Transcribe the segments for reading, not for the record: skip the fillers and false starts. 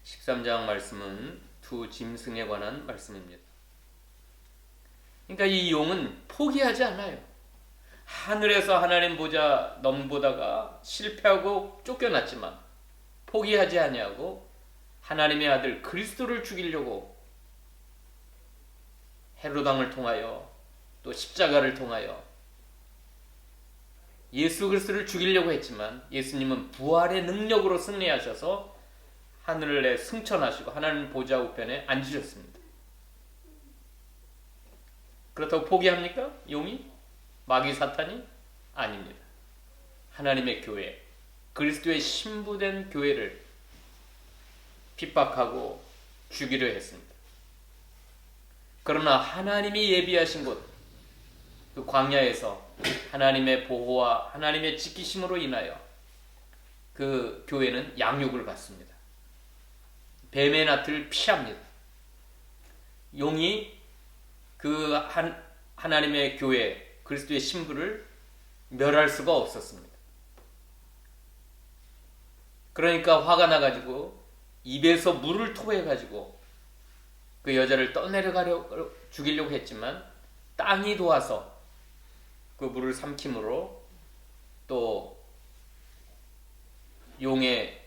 13장 말씀은 두 짐승에 관한 말씀입니다. 그러니까 이 용은 포기하지 않아요. 하늘에서 하나님 보자 넘보다가 실패하고 쫓겨났지만 포기하지 아니하고 하나님의 아들 그리스도를 죽이려고 헤롯 왕을 통하여 또 십자가를 통하여 예수 그리스도를 죽이려고 했지만 예수님은 부활의 능력으로 승리하셔서 하늘에 승천하시고 하나님 보좌 우편에 앉으셨습니다. 그렇다고 포기합니까? 용이? 마귀 사탄이? 아닙니다. 하나님의 교회, 그리스도의 신부된 교회를 핍박하고 죽이려 했습니다. 그러나 하나님이 예비하신 곳, 그 광야에서 하나님의 보호와 하나님의 지키심으로 인하여 그 교회는 양육을 받습니다. 뱀의 낫을 피합니다. 용이 그 하나님의 교회, 그리스도의 신부를 멸할 수가 없었습니다. 그러니까 화가 나가지고 입에서 물을 토해가지고 그 여자를 죽이려고 했지만 땅이 도와서 그 물을 삼킴으로 또 용의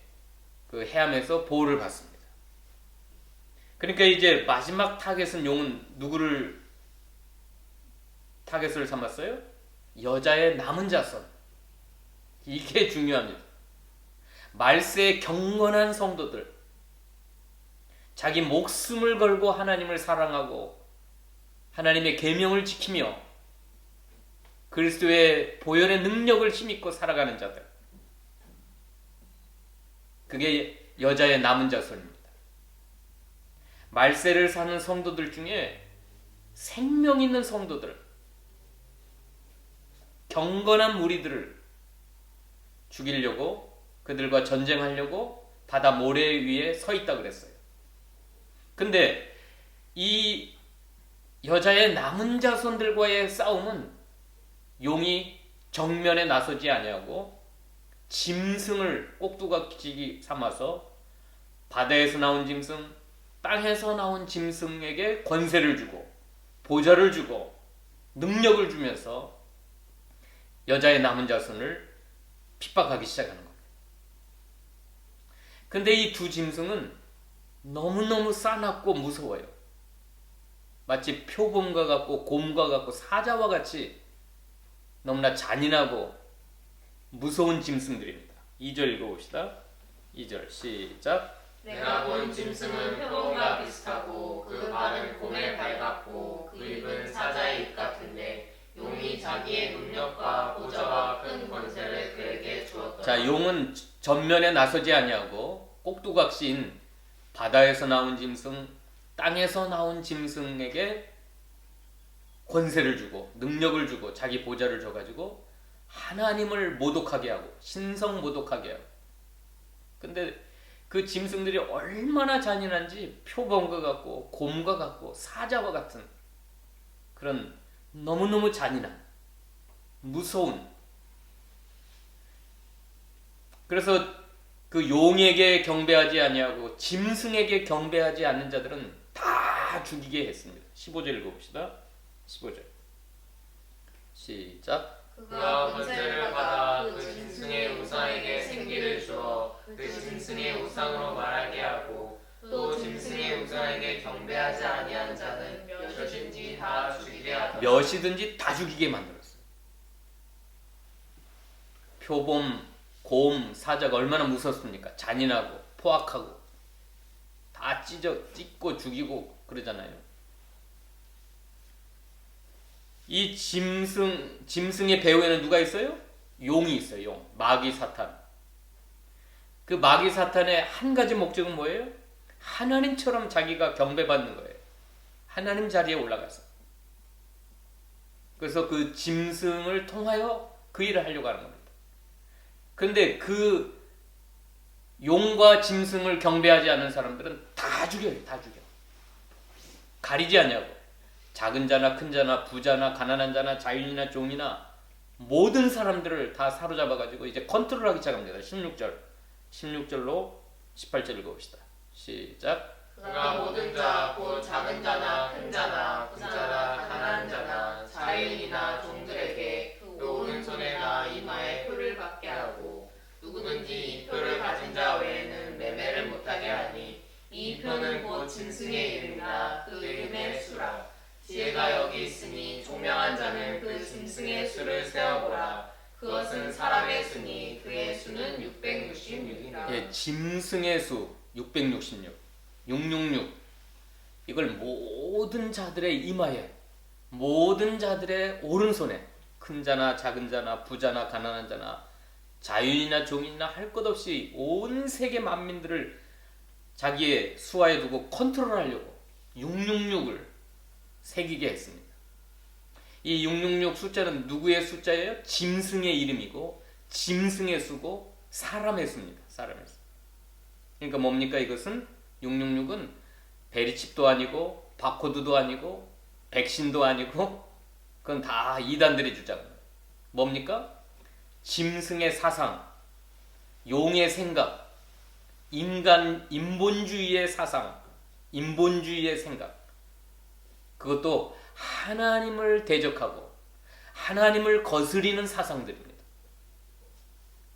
그 해함에서 보호를 받습니다. 그러니까 이제 마지막 타겟은 용은 누구를 타겟을 삼았어요? 여자의 남은 자손. 이게 중요합니다. 말세의 경건한 성도들, 자기 목숨을 걸고 하나님을 사랑하고 하나님의 계명을 지키며 그리스도의 보혈의 능력을 힘입고 살아가는 자들, 그게 여자의 남은 자손입니다. 말세를 사는 성도들 중에 생명 있는 성도들, 경건한 무리들을 죽이려고 그들과 전쟁하려고 바다 모래 위에 서 있다 그랬어요. 근데 이 여자의 남은 자손들과의 싸움은 용이 정면에 나서지 아니하고 짐승을 꼭두각지 삼아서 바다에서 나온 짐승, 땅에서 나온 짐승에게 권세를 주고 보좌를 주고 능력을 주면서 여자의 남은 자손을 핍박하기 시작하는 겁니다. 근데 이 두 짐승은 너무너무 싸납고 무서워요. 마치 표범과 같고 곰과 같고 사자와 같이 너무나 잔인하고 무서운 짐승들입니다. 2절 읽어봅시다. 2절 시작. 내가 본 짐승은 표범과 비슷하고 그 발은 곰의 발 같고 그 입은 사자의 입 같은데 용이 자기의 능력과 보좌와 큰 권세를 그에게 주었더라. 자, 용은 전면에 나서지 아니하고 꼭두각시인 바다에서 나온 짐승, 땅에서 나온 짐승에게 권세를 주고 능력을 주고 자기 보좌를 줘가지고 하나님을 모독하게 하고 신성 모독하게 하고. 근데 그 짐승들이 얼마나 잔인한지 표범과 같고 곰과 같고 사자와 같은 그런 너무너무 잔인한 무서운. 그래서 그 용에게 경배하지 아니하고 짐승에게 경배하지 않는 자들은 다 죽이게 했습니다. 15절 읽어봅시다. 15절 시작. 그가 권세를 받아 그 짐승의 우상에게 생기를 주어 그 짐승의 우상으로 말하게 하고 또 짐승의 우상에게 경배하지 아니한 자는 몇이든지 다 죽이게 하더라. 몇이든지 다 죽이게 만들었어요. 표범, 곰, 사자가 얼마나 무섭습니까? 잔인하고 포악하고 다 찢고 죽이고 그러잖아요. 이 짐승의 배후에는 누가 있어요? 용이 있어요. 용. 마귀 사탄. 그 마귀 사탄의 한 가지 목적은 뭐예요? 하나님처럼 자기가 경배받는 거예요. 하나님 자리에 올라가서. 그래서 그 짐승을 통하여 그 일을 하려고 하는 겁니다. 그런데 그 용과 짐승을 경배하지 않는 사람들은 다 죽여요. 다 죽여. 가리지 않냐고. 작은 자나 큰 자나 부자나 가난한 자나 자유인이나 종이나 모든 사람들을 다 사로잡아가지고 이제 컨트롤하기 시작합니다. 16절로 18절 읽어봅시다. 시작. 그가 모든 자, 곧 작은 자나 큰 자나 부자나 가난한 자나 자유인이나 종들에게 그 오른손에나 이마에 표를 받게 하고 누구든지 이 표를 가진 자 외에는 매매를 못하게 하니 이 표는 곧 짐승의 이름이나 그 이름의 수라. 지혜가 여기 있으니 총명한 자는 그 짐승의 수를 세어보라. 그것은 사람의 수니 그의 수는 666이라. 예, 짐승의 수 666, 666. 이걸 모든 자들의 이마에, 모든 자들의 오른손에, 큰 자나 작은 자나 부자나 가난한 자나 자유인이나 종인이나 할 것 없이 온 세계 만민들을 자기의 수하에 두고 컨트롤하려고 666을 새기게 했습니다. 이 666 숫자는 누구의 숫자예요? 짐승의 이름이고 짐승의 수고 사람의 수입니다. 사람의 수. 그러니까 뭡니까? 이것은 666은 베리칩도 아니고 바코드도 아니고 백신도 아니고 그건 다 이단들의 주장입니다. 뭡니까? 짐승의 사상, 용의 생각, 인간 인본주의의 사상, 인본주의의 생각, 그것도 하나님을 대적하고 하나님을 거스리는 사상들입니다.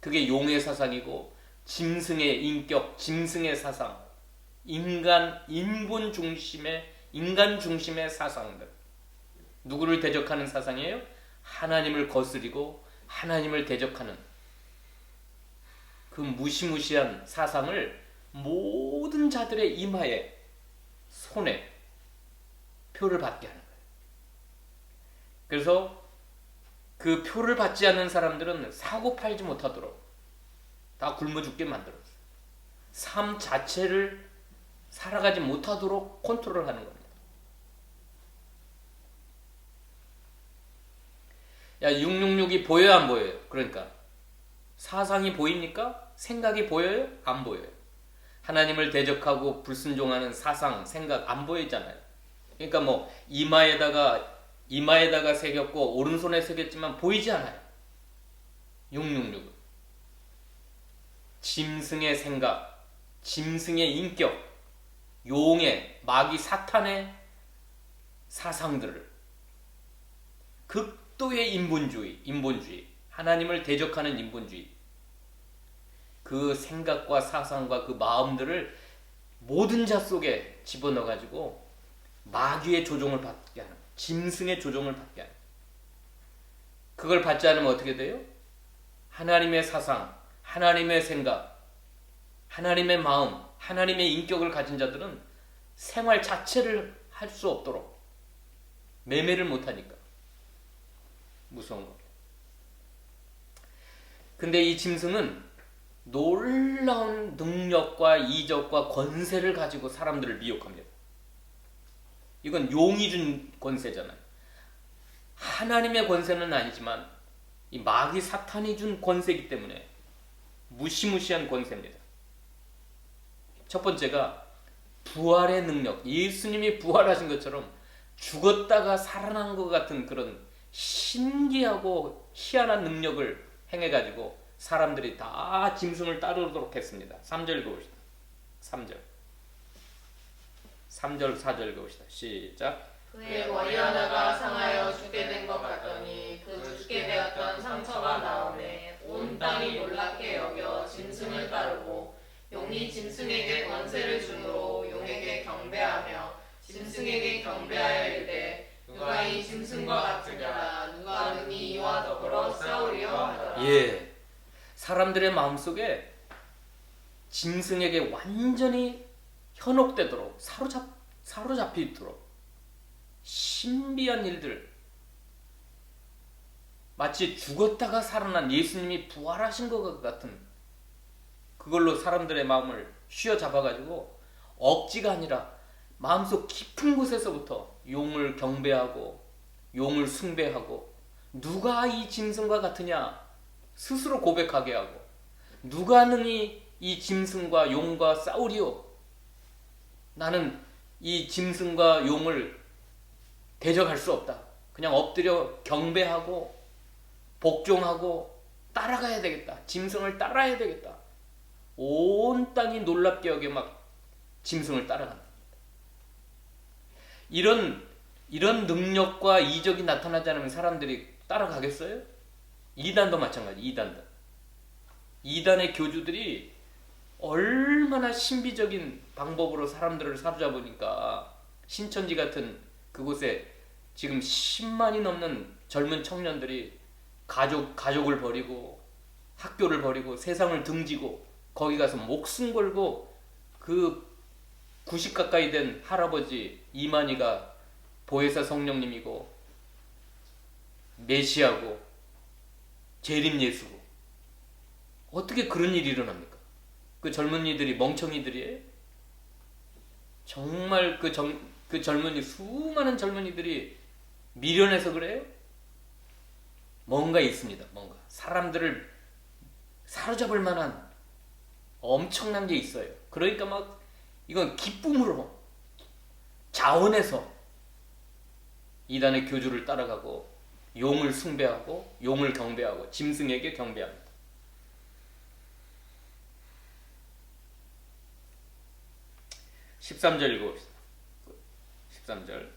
그게 용의 사상이고 짐승의 인격, 짐승의 사상, 인본 중심의 인간 중심의 사상들. 누구를 대적하는 사상이에요? 하나님을 거스리고 하나님을 대적하는 그 무시무시한 사상을 모든 자들의 이마에, 손에 표를 받게 하는 거예요. 그래서 그 표를 받지 않는 사람들은 사고 팔지 못하도록 다 굶어 죽게 만들었어요. 삶 자체를 살아가지 못하도록 컨트롤하는 겁니다. 야, 666이 보여요, 안 보여요? 그러니까 사상이 보입니까? 생각이 보여요? 안 보여요? 하나님을 대적하고 불순종하는 사상, 생각 안 보이잖아요. 그러니까 뭐 이마에다가 새겼고 오른손에 새겼지만 보이지 않아요. 666은 짐승의 생각, 짐승의 인격, 용의 마귀 사탄의 사상들을 극도의 인본주의, 하나님을 대적하는 인본주의, 그 생각과 사상과 그 마음들을 모든 자 속에 집어넣어가지고 마귀의 조종을 받게 하는, 짐승의 조종을 받게 하는. 그걸 받지 않으면 어떻게 돼요? 하나님의 사상, 하나님의 생각, 하나님의 마음, 하나님의 인격을 가진 자들은 생활 자체를 할 수 없도록 매매를 못하니까 무서운 겁니다. 근데 이 짐승은 놀라운 능력과 이적과 권세를 가지고 사람들을 미혹합니다. 이건 용이 준 권세잖아요. 하나님의 권세는 아니지만 이 마귀 사탄이 준 권세이기 때문에 무시무시한 권세입니다. 첫 번째가 부활의 능력. 예수님이 부활하신 것처럼 죽었다가 살아난 것 같은 그런 신기하고 희한한 능력을 행해가지고 사람들이 다 짐승을 따르도록 했습니다. 3절 읽어봅시다. 3절 4절 읽어봅시다. 시작. 그의 머리 하나가 상하여 죽게 된 것 같더니 그 죽게 되었던 상처가 나오매 온 땅이 놀랍게 여겨 짐승을 따르고 용이 짐승에게 권세를 주므로 용에게 경배하며 짐승에게 경배하여 이르되 누가 이 짐승과 같으냐 누가 능히 이와 더불어 싸우리요 하더라. 예, 사람들의 마음속에 짐승에게 완전히 현혹되도록 사로잡히도록 신비한 일들, 마치 죽었다가 살아난 예수님이 부활하신 것 같은 그걸로 사람들의 마음을 휘어잡아가지고 억지가 아니라 마음속 깊은 곳에서부터 용을 경배하고 용을 숭배하고 누가 이 짐승과 같으냐 스스로 고백하게 하고 누가 능히 이 짐승과 용과 싸우리요? 나는 이 짐승과 용을 대적할 수 없다. 그냥 엎드려 경배하고 복종하고 따라가야 되겠다. 짐승을 따라야 되겠다. 온 땅이 놀랍게 여겨 막 짐승을 따라간다. 이런 능력과 이적이 나타나지 않으면 사람들이 따라가겠어요? 이단도 마찬가지. 이단의 교주들이 얼마나 신비적인 방법으로 사람들을 사로잡으니까 신천지 같은 그곳에 지금 10만이 넘는 젊은 청년들이 가족을 버리고 학교를 버리고 세상을 등지고 거기 가서 목숨 걸고 그 90 가까이 된 할아버지 이만희가 보혜사 성령님이고 메시아고 재림 예수고 어떻게 그런 일이 일어납니까? 그 젊은이들이 멍청이들이에요? 정말 그 젊은이 수많은 젊은이들이 미련해서 그래요? 뭔가 있습니다. 뭔가 사람들을 사로잡을 만한 엄청난 게 있어요. 그러니까 막 이건 기쁨으로 자원해서 이단의 교주를 따라가고 용을 숭배하고 용을 경배하고 짐승에게 경배합니다. 13절 읽어봅시다. 13절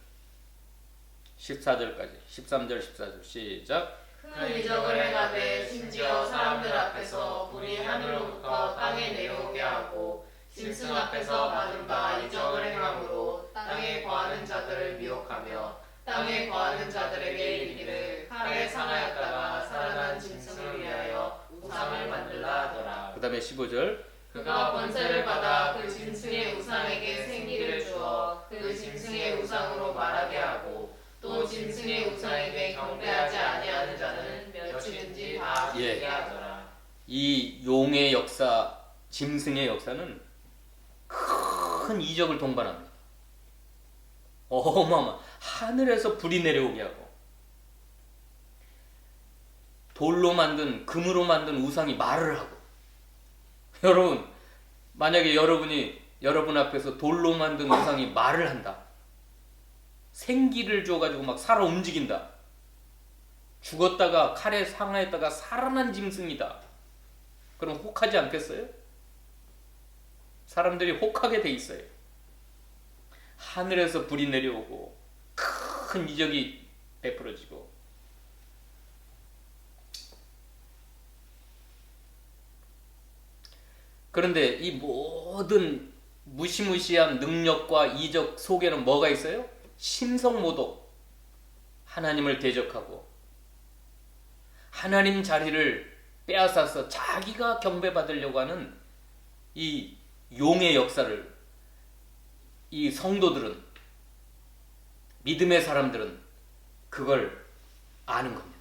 14절까지 13절 14절 시작. 큰 이적을 행하되 심지어 사람들 앞에서 불이 하늘로부터 땅에 내려오게 하고 짐승 앞에서 받은 바 이적을 행함으로 땅에 거하는 자들을 미혹하며 땅에 거하는 자들에게 이르기를 칼에 상하였다가 살아난 짐승을 위하여 우상을 만들라 하더라. 그 다음에 15절 그가 권세를 받아 그 짐승의 우상에게 생기를 주어 그 짐승의 우상으로 말하게 하고 또 짐승의 우상에게 경배하지 아니하는 자는 몇이든지 다 죽게 하더라. 이 용의 역사, 짐승의 역사는 큰 이적을 동반합니다. 어마어마 하늘에서 불이 내려오게 하고 돌로 만든 금으로 만든 우상이 말을 하고 여러분 만약에 여러분 앞에서 돌로 만든 우상이 말을 한다. 생기를 줘가지고 막 살아 움직인다. 죽었다가 칼에 상하였다가 살아난 짐승이다. 그럼 혹하지 않겠어요? 사람들이 혹하게 돼 있어요. 하늘에서 불이 내려오고 큰 이적이 베풀어지고 그런데 이 모든 무시무시한 능력과 이적 속에는 뭐가 있어요? 신성모독, 하나님을 대적하고 하나님 자리를 빼앗아서 자기가 경배받으려고 하는 이 용의 역사를 이 성도들은 믿음의 사람들은 그걸 아는 겁니다.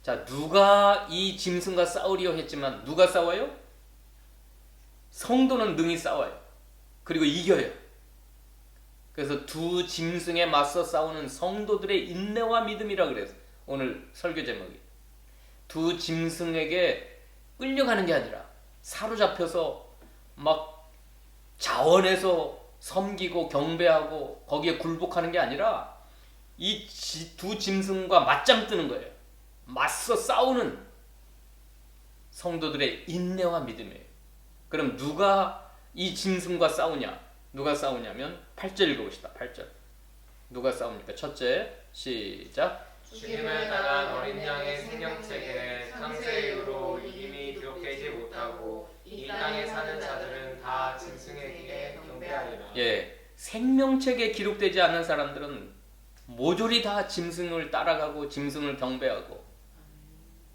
자, 누가 이 짐승과 싸우려 했지만 누가 싸워요? 성도는 능히 싸워요. 그리고 이겨요. 그래서 두 짐승에 맞서 싸우는 성도들의 인내와 믿음이라 그래서 오늘 설교 제목이 두 짐승에게 끌려가는 게 아니라 사로잡혀서 막 자원해서 섬기고 경배하고 거기에 굴복하는 게 아니라 이 두 짐승과 맞짱 뜨는 거예요. 맞서 싸우는 성도들의 인내와 믿음이에요. 그럼 누가 이 짐승과 싸우냐? 누가 싸우냐면 8절 읽어봅시다. 8절 누가 싸웁니까? 첫째 시작. 죽임을 당한 어린 양의 생명책에 창세 이후로 이름이 기록되지 못하고 이 땅에 사는 자들은 다 짐승에게 경배하리라. 생명책에 기록되지 않는 사람들은 모조리 다 짐승을 따라가고 짐승을 경배하고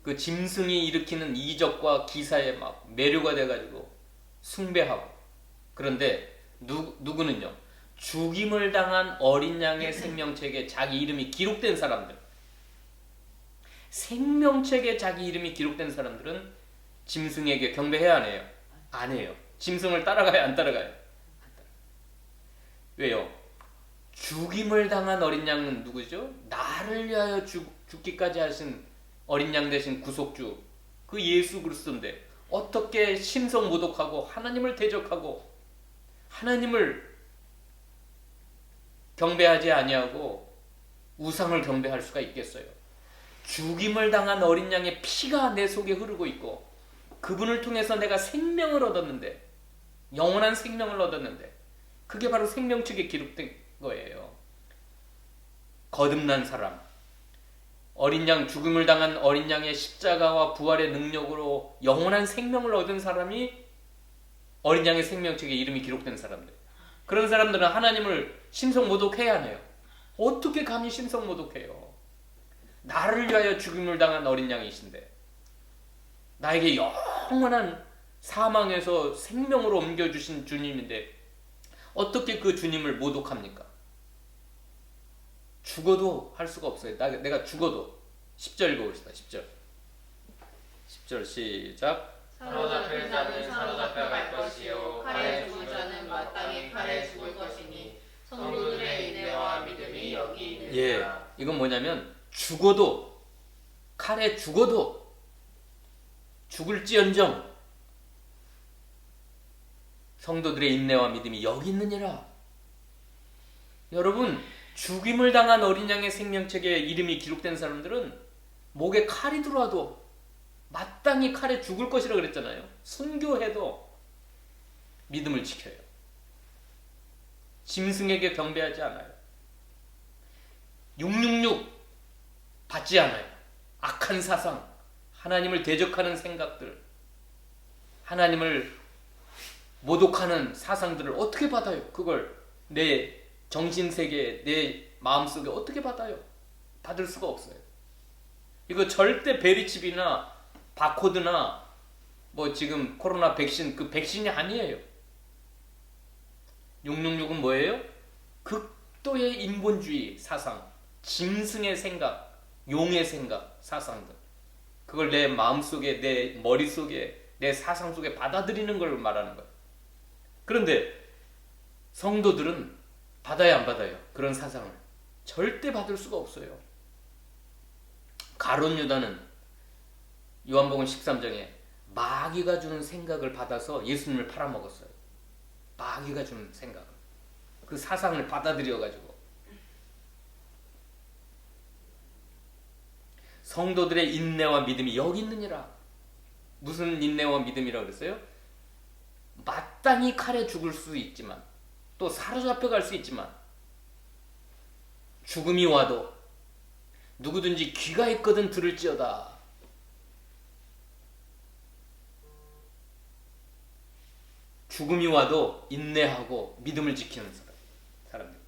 그 짐승이 일으키는 이적과 기사에 막 매료가 돼가지고 숭배하고 그런데 누구는요? 죽임을 당한 어린 양의 생명책에 자기 이름이 기록된 사람들 생명책에 자기 이름이 기록된 사람들은 짐승에게 경배해야 안 해요? 안 해요. 짐승을 따라가요? 안 따라가요? 왜요? 죽임을 당한 어린 양은 누구죠? 나를 위하여 죽기까지 하신 어린 양 대신 구속주 그 예수 그리스도인데 어떻게 신성모독하고 하나님을 대적하고 하나님을 경배하지 아니하고 우상을 경배할 수가 있겠어요? 죽임을 당한 어린 양의 피가 내 속에 흐르고 있고 그분을 통해서 내가 생명을 얻었는데 영원한 생명을 얻었는데 그게 바로 생명책에 기록된 거예요. 거듭난 사람, 어린 양, 죽음을 당한 어린 양의 십자가와 부활의 능력으로 영원한 생명을 얻은 사람이 어린 양의 생명책에 이름이 기록된 사람들. 그런 사람들은 하나님을 신성모독해야 하네요. 어떻게 감히 신성모독해요? 나를 위하여 죽음을 당한 어린 양이신데, 나에게 영원한 사망에서 생명으로 옮겨주신 주님인데 어떻게 그 주님을 모독합니까? 죽어도 할 수가 없어요. 내가 죽어도. 10절 읽어봅시다. 10절 시작. 사로잡힐 자는 사로잡혀 갈 것이요 칼에 죽을 자는 마땅히 칼에 죽을 것이니 성도들의 인내와 믿음이 여기 있느니라. 예, 이건 뭐냐면 죽어도, 칼에 죽어도, 죽을지언정 성도들의 인내와 믿음이 여기 있느니라. 여러분, 죽임을 당한 어린 양의 생명책에 이름이 기록된 사람들은 목에 칼이 들어와도 마땅히 칼에 죽을 것이라 그랬잖아요. 순교해도 믿음을 지켜요. 짐승에게 경배하지 않아요. 666 받지 않아요. 악한 사상, 하나님을 대적하는 생각들, 하나님을 모독하는 사상들을 어떻게 받아요? 그걸 내 정신세계, 내 마음속에 어떻게 받아요? 받을 수가 없어요. 이거 절대 베리칩이나 바코드나 뭐 지금 코로나 백신, 그 백신이 아니에요. 666은 뭐예요? 극도의 인본주의 사상, 짐승의 생각, 용의 생각, 사상들. 그걸 내 마음속에, 내 머릿속에, 내 사상 속에 받아들이는 걸 말하는 거예요. 그런데 성도들은 받아야 안 받아요? 그런 사상을 절대 받을 수가 없어요. 가룟 유다는 요한복음 13장에 마귀가 주는 생각을 받아서 예수님을 팔아먹었어요. 마귀가 주는 생각을, 그 사상을 받아들여가지고. 성도들의 인내와 믿음이 여기 있느니라. 무슨 인내와 믿음이라고 그랬어요? 마땅히 칼에 죽을 수 있지만, 또 사로잡혀 갈 수 있지만, 죽음이 와도 누구든지 귀가 있거든 들을지어다. 죽음이 와도 인내하고 믿음을 지키는 사람들.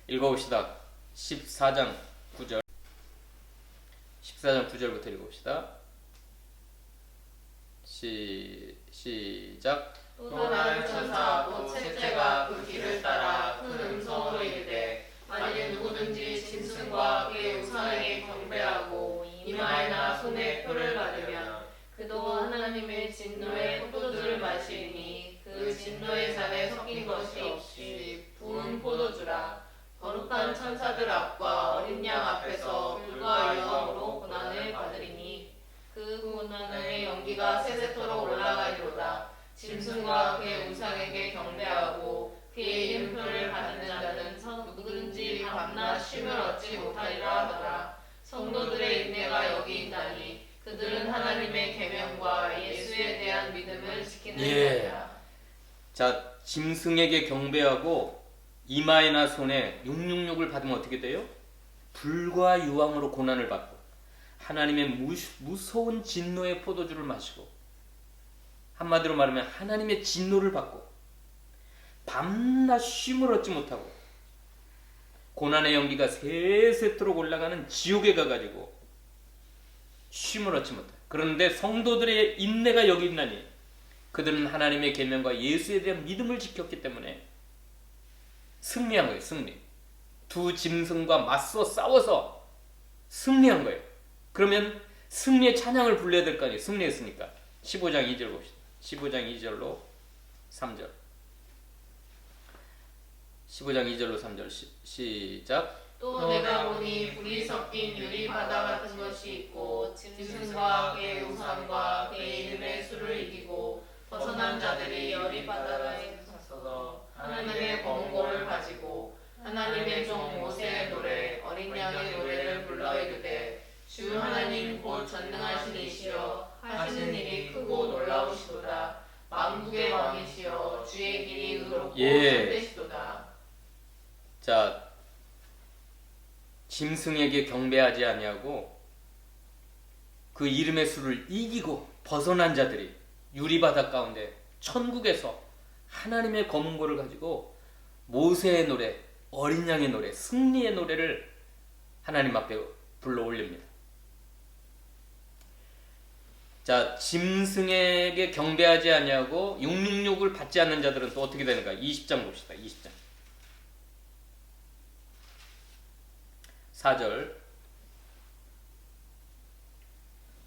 읽어봅시다. 14장 9절. 14장 9절부터 읽어봅시다. 시작. 또 다른 천사 또 셋째가 그 길을 따라 큰 음성으로 이르되 만일 누구든지 짐승과 그의 우상에게 경배하고 이마에나 손에 표를 받으면 그도 하나님의 진노의 포도주를 마시니 그 진노의 잔에 섞인 것이 없이 부은 포도주라. 거룩한 천사들 앞과 어린 양 앞에서 불과 유황으로 고난을 받으리니 그 고난의 연기가 세세토록 올라가리로다. 짐승과 그의 우상에게 경배하고 그의 이름표를 받는 자는 누구든지 밤낮 쉼을 얻지 못하리라 하더라. 성도들의 인내가 여기 있다니 그들은 하나님의 계명과 예수에 대한 믿음을 지키는 자들이라. 자, 짐승에게 경배하고 이마에나 손에 666을 받으면 어떻게 돼요? 불과 유황으로 고난을 받고 하나님의 무서운 진노의 포도주를 마시고, 한마디로 말하면 하나님의 진노를 받고 밤낮 쉼을 얻지 못하고 고난의 연기가 세세토록 올라가는 지옥에 가가지고 쉼을 얻지 못해. 그런데 성도들의 인내가 여기 있나니 그들은 하나님의 계명과 예수에 대한 믿음을 지켰기 때문에 승리한 거예요. 승리. 두 짐승과 맞서 싸워서 승리한 거예요. 그러면 승리의 찬양을 불러야 될 거 아니에요. 승리했으니까. 15장 2절 봅시다. 15장 2절로 3절. 15장 2절로 3절 시작. 또 내가 보니 불이 섞인 유리바다 같은 것이 있고 짐승과 그의 우상과 그의 이름의 수를 이기고 벗어난 자들이 유리바다에 서서 하나님의 권고를 가지고 하나님의 종 모세의 노래 어린 양의 노래를 불러 이르되 주 하나님 곧 전능하신 이시여 하시는 일이 크고 놀라우시도다. 왕국의 왕이시여 주의 길이 의롭고 예. 참되시도다. 자, 짐승에게 경배하지 아니하고 그 이름의 수를 이기고 벗어난 자들이 유리바다 가운데 천국에서 하나님의 검은고를 가지고 모세의 노래, 어린 양의 노래, 승리의 노래를 하나님 앞에 불러 올립니다. 자, 짐승에게 경배하지 아니하고 666을 받지 않는 자들은 또 어떻게 되는가? 20장 봅시다. 20장 4절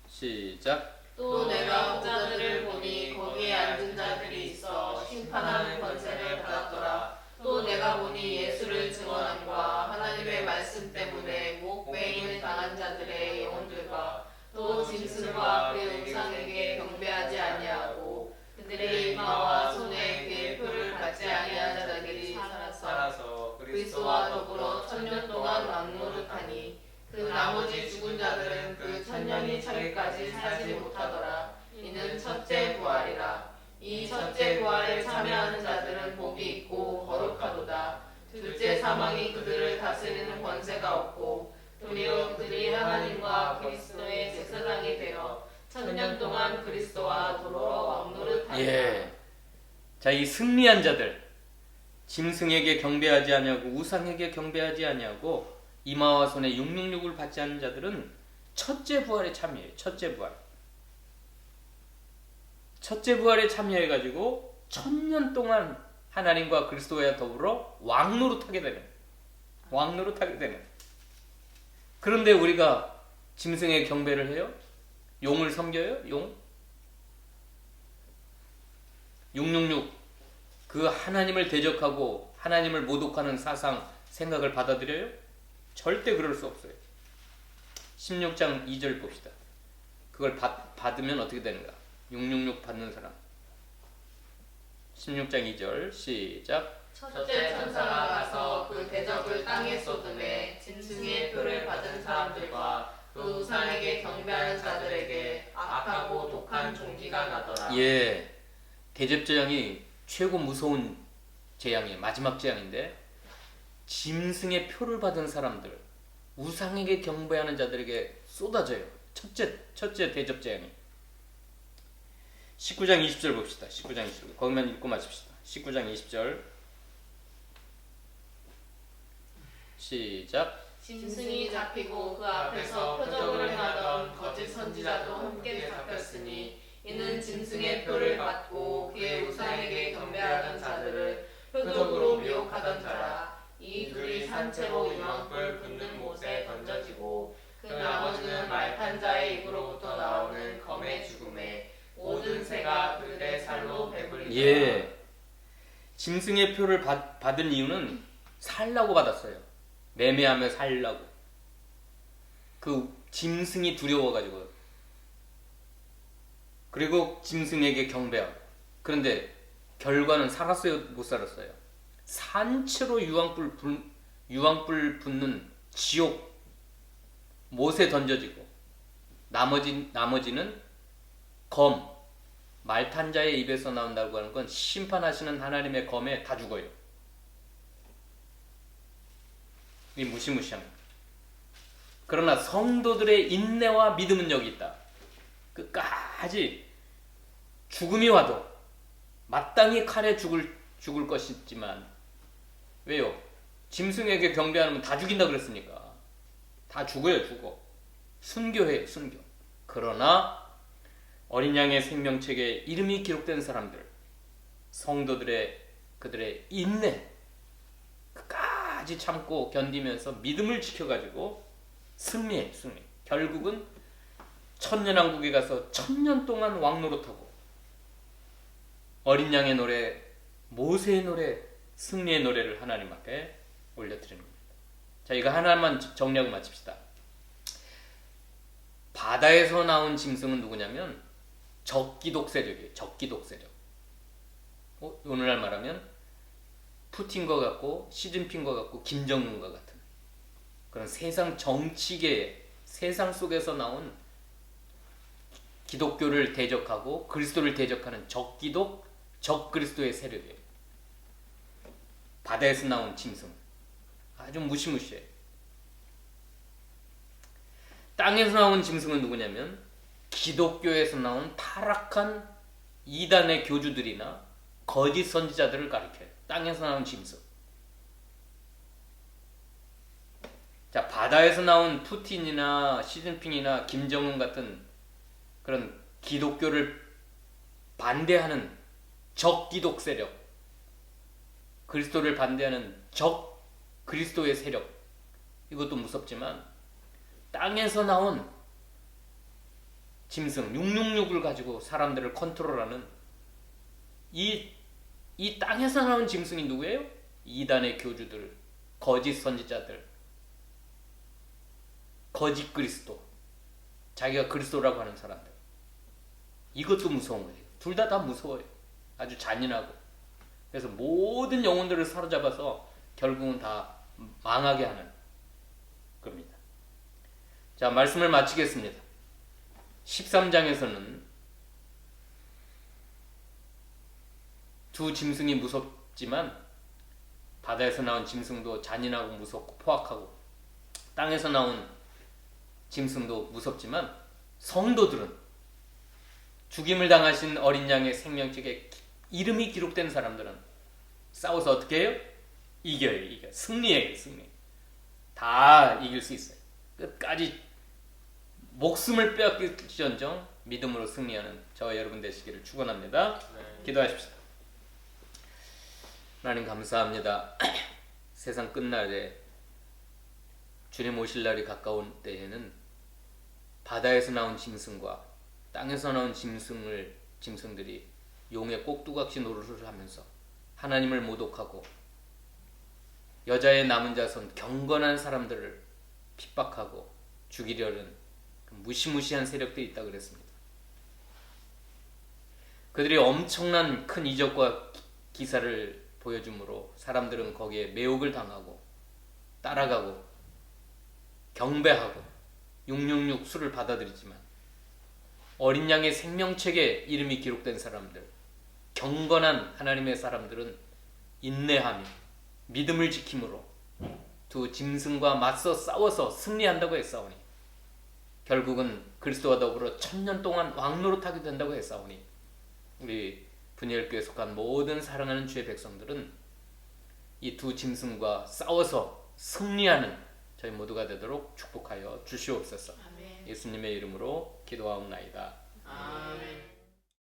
시작. 또 내가 목자들을 보니 거기에 앉은 자들이 있어 심판하는 권세를 받았더라. 또 내가 보니 예수를 증언함과 하나님의 말씀 때문에 목베임을 당한 자들의 영혼들과 또 짐승과 그의 우상에게 경배하지 아니하고 그들의 이마와 손에 그의 표를 받지 아니한 자들이 살아서 그리스도와 더불어 천년 동안 왕노릇하니 그 나머지 죽은 자들은 그 천년이 차기까지 살지 못하더라. 이는 첫째 부활이라. 이 첫째 부활에 참여하는 자들은 복이 있고 거룩하도다. 둘째 사망이 그들을 다스리는 권세가 없고 도리어 그들이 하나님과 그리스도의 제사장이 되어 천년 동안 그리스도와 더불어 왕노릇하리라. 예. 자, 이 승리한 자들, 짐승에게 경배하지 아니하고 우상에게 경배하지 아니하고 이마와 손에 666을 받지 않는 자들은 첫째 부활에 참여해요. 첫째 부활. 첫째 부활에 참여해가지고 천년 동안 하나님과 그리스도와 더불어 왕노릇하게 되는. 그런데 우리가 짐승의 경배를 해요? 용을 섬겨요? 용? 666 그 하나님을 대적하고 하나님을 모독하는 사상, 생각을 받아들여요? 절대 그럴 수 없어요. 16장 2절 봅시다. 그걸 받으면 어떻게 되는가? 666 받는 사람. 16장 2절 시작. 첫째 천사가 가서 그 대적을 땅에 쏟음에 짐승의 표를 받은 사람들과 그 우상에게 경배하는 자들에게 악하고 독한 종기가 나더라. 예, 대접재앙이 최고 무서운 재앙이에요. 마지막 재앙인데 짐승의 표를 받은 사람들, 우상에게 경배하는 자들에게 쏟아져요. 첫째 대접재앙이. 19장 20절 봅시다. 19장 20절. 거기만 읽고 마칩시다. 19장 20절 시작. 짐승이 잡히고 그 앞에서 표적을 행하던 거짓 선지자도 함께 잡혔으니 이는 짐승의 표를 받고 그의 우상에게 경배하던 자들을 표적으로 미혹하던 자라. 이 둘이 산채로 유황불 붙는 못에 던져지고 그 나머지는 말탄 자의 입으로부터 나오는 검의 죽음에 모든 새가 그들의 살로 배불리더라. 예, 짐승의 표를 받은 이유는 살라고 받았어요. 매매하며 살라고. 그 짐승이 두려워가지고. 그리고 짐승에게 경배하고. 그런데 결과는 살았어요? 못 살았어요? 산채로 유황불 붙는 지옥 못에 던져지고 나머지는 검, 말탄자의 입에서 나온다고 하는 건 심판하시는 하나님의 검에 다 죽어요. 이 무시무시합니다. 그러나 성도들의 인내와 믿음은 여기 있다. 끝까지 죽음이 와도 마땅히 칼에 죽을 것이지만 왜요? 짐승에게 경배하면 다 죽인다 그랬으니까. 다 죽어요, 죽어. 순교해요, 순교. 그러나 어린 양의 생명책에 이름이 기록된 사람들, 성도들의 그들의 인내, 끝까지 참고 견디면서 믿음을 지켜가지고 승리해, 승리. 결국은 천년왕국에 가서 천년 동안 왕노릇하고 어린 양의 노래, 모세의 노래, 승리의 노래를 하나님 앞에 올려드리는 겁니다. 자, 이거 하나만 정리하고 마칩시다. 바다에서 나온 짐승은 누구냐면 적기독 세력이에요. 적기독 세력. 오늘날 말하면 푸틴과 같고 시진핑과 같고 김정은과 같은 그런 세상 정치계의 세상 속에서 나온 기독교를 대적하고 그리스도를 대적하는 적기독 적 그리스도의 세력이에요. 바다에서 나온 짐승. 아주 무시무시해. 땅에서 나온 짐승은 누구냐면 기독교에서 나온 타락한 이단의 교주들이나 거짓 선지자들을 가리켜요. 땅에서 나온 짐승. 자, 바다에서 나온 푸틴이나 시진핑이나 김정은 같은 그런 기독교를 반대하는 적기독 세력, 그리스도를 반대하는 적 그리스도의 세력, 이것도 무섭지만 땅에서 나온 짐승 666을 가지고 사람들을 컨트롤하는 이 땅에서 나온 짐승이 누구예요? 이단의 교주들, 거짓 선지자들, 거짓 그리스도, 자기가 그리스도라고 하는 사람들. 이것도 무서운 거예요. 둘 다 무서워요. 아주 잔인하고. 그래서 모든 영혼들을 사로잡아서 결국은 다 망하게 하는 겁니다. 자, 말씀을 마치겠습니다. 13장에서는 두 짐승이 무섭지만 바다에서 나온 짐승도 잔인하고 무섭고 포악하고 땅에서 나온 짐승도 무섭지만 성도들은 죽임을 당하신 어린 양의 생명책에 이름이 기록된 사람들은 싸워서 어떻게 해요? 이겨요. 승리해요. 다 이길 수 있어요. 끝까지 목숨을 빼앗길지언정 믿음으로 승리하는 저와 여러분 되시기를 축원합니다. 네. 기도하십시다. 하나님 감사합니다. 세상 끝날에 주님 오실 날이 가까운 때에는 바다에서 나온 짐승과 땅에서 나온 짐승들이 용의 꼭두각시 노릇을 하면서 하나님을 모독하고 여자의 남은 자손 경건한 사람들을 핍박하고 죽이려는 그 무시무시한 세력들이 있다고 그랬습니다. 그들이 엄청난 큰 이적과 기사를 보여주므로 사람들은 거기에 매혹을 당하고 따라가고 경배하고 666 수를 받아들이지만 어린 양의 생명책에 이름이 기록된 사람들, 경건한 하나님의 사람들은 인내하며 믿음을 지킴으로 두 짐승과 맞서 싸워서 승리한다고 했사오니 결국은 그리스도와 더불어 1000년 동안 왕노릇하게 된다고 했사오니 우리 분열교에 속한 모든 사랑하는 주의 백성들은 이 두 짐승과 싸워서 승리하는 저희 모두가 되도록 축복하여 주시옵소서. 아멘. 예수님의 이름으로 기도하옵나이다. 아멘.